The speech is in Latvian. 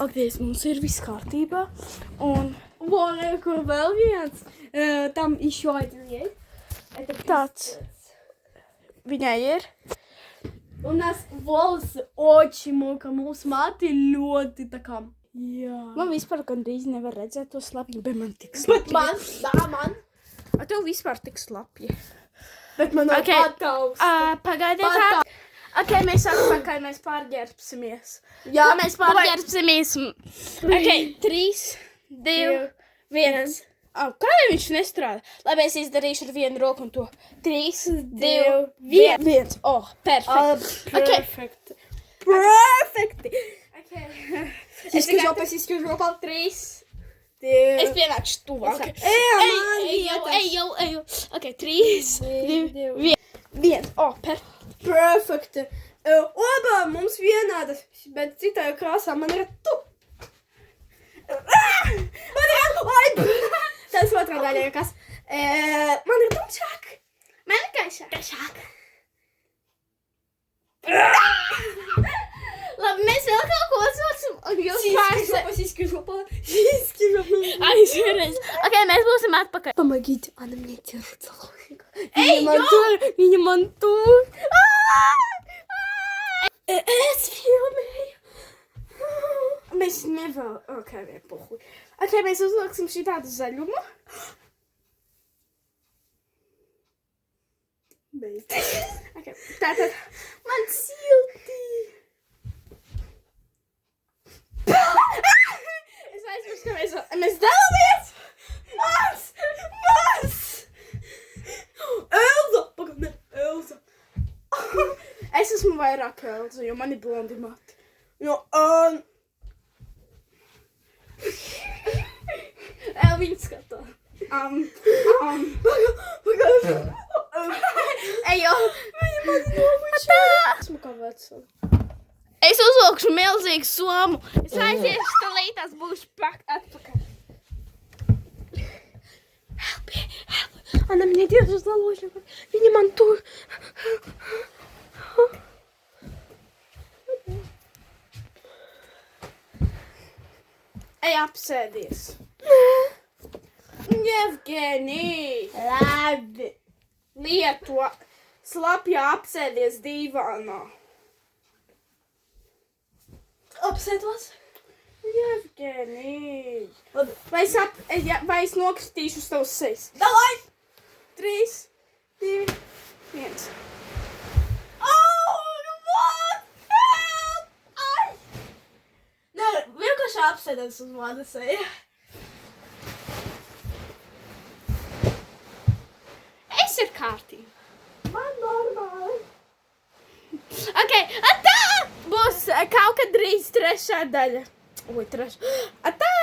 Ok, mums ir viss kārtībā. Un Kur vēl viens? Tam еще один есть. Это tāds viņai ir. У нас волосы очень мокрые, mūsu mati ļoti tā kā. Jā. Man vispār gandrīz nevar redzēt to slapju, bet man tik Bet slapji. man. A tev vispār tik slapji. Bet man nav patauks. Pagaidiet. Ok, mēs atpakaļ, mēs pārģērbsimies. Jā, Kā mēs pārģērbsimies? Ok, 3, 2, 1. Kādēļ viņš nestrādā? Labi, es izdarīšu ar vienu roku un to. 3, 2, 1. Oh, perfekt. Perfect. Perfect. Okay. Сиськи жопа. 3. Ты... Es pienākšu tuvāk. Ej. Ok, 3, 2, 1. Oh, perfekt. Perfect. Oba mums vienādas, bet citā krāsā man ir tu. Tas otrā daļa ir kas. Man ir tumšāk. Man ir gaišāk. Labi, mēs vēl kaut ko uzvilksim, un jūs Сиськи жопа. Сиськи жопа. aizvēries. Ok, mēs būsim atpakaļ. Помогите, она мне держит за лошадь. Ej, Viņa man tur. Es filmēju. Mēs nevēl... Ok, pohuj. Ok, mēs uzvilksim šī tādu zaļumu. Beidz. Ok, tātad man silti. Es aizmirstu, ka mēs dalāmies. Mas! Elza! Pagaid, ne, Elza. Es esmu vairāk Elza, jo man ir blondi mati. Jo, Viņa skatā. Pagaid. Ejo. Viņa mani nomučē. Esmu kā veca. Es uzvilkšu milzīgu somu. Es aiziešu stalītās, būšu atpakaļ. Help. Она меня держит за лошадь. Viņa man tur. Ej, apsēdies. Jevgenij. Labi. Lieto. Slapjā apsēdies dīvānā. Apsēdos. Jevgenij. Vai es nokritīšu uz tavas sejas? Давай. 3, 2, 1. What? Help! Ai! Nē, vienkārši apsēdies uz manas seja. Es ir kārtīgi. Man normāli. Ok, atā! Būs kaut kad drīz trešā daļa. Oi, trešā. Atā!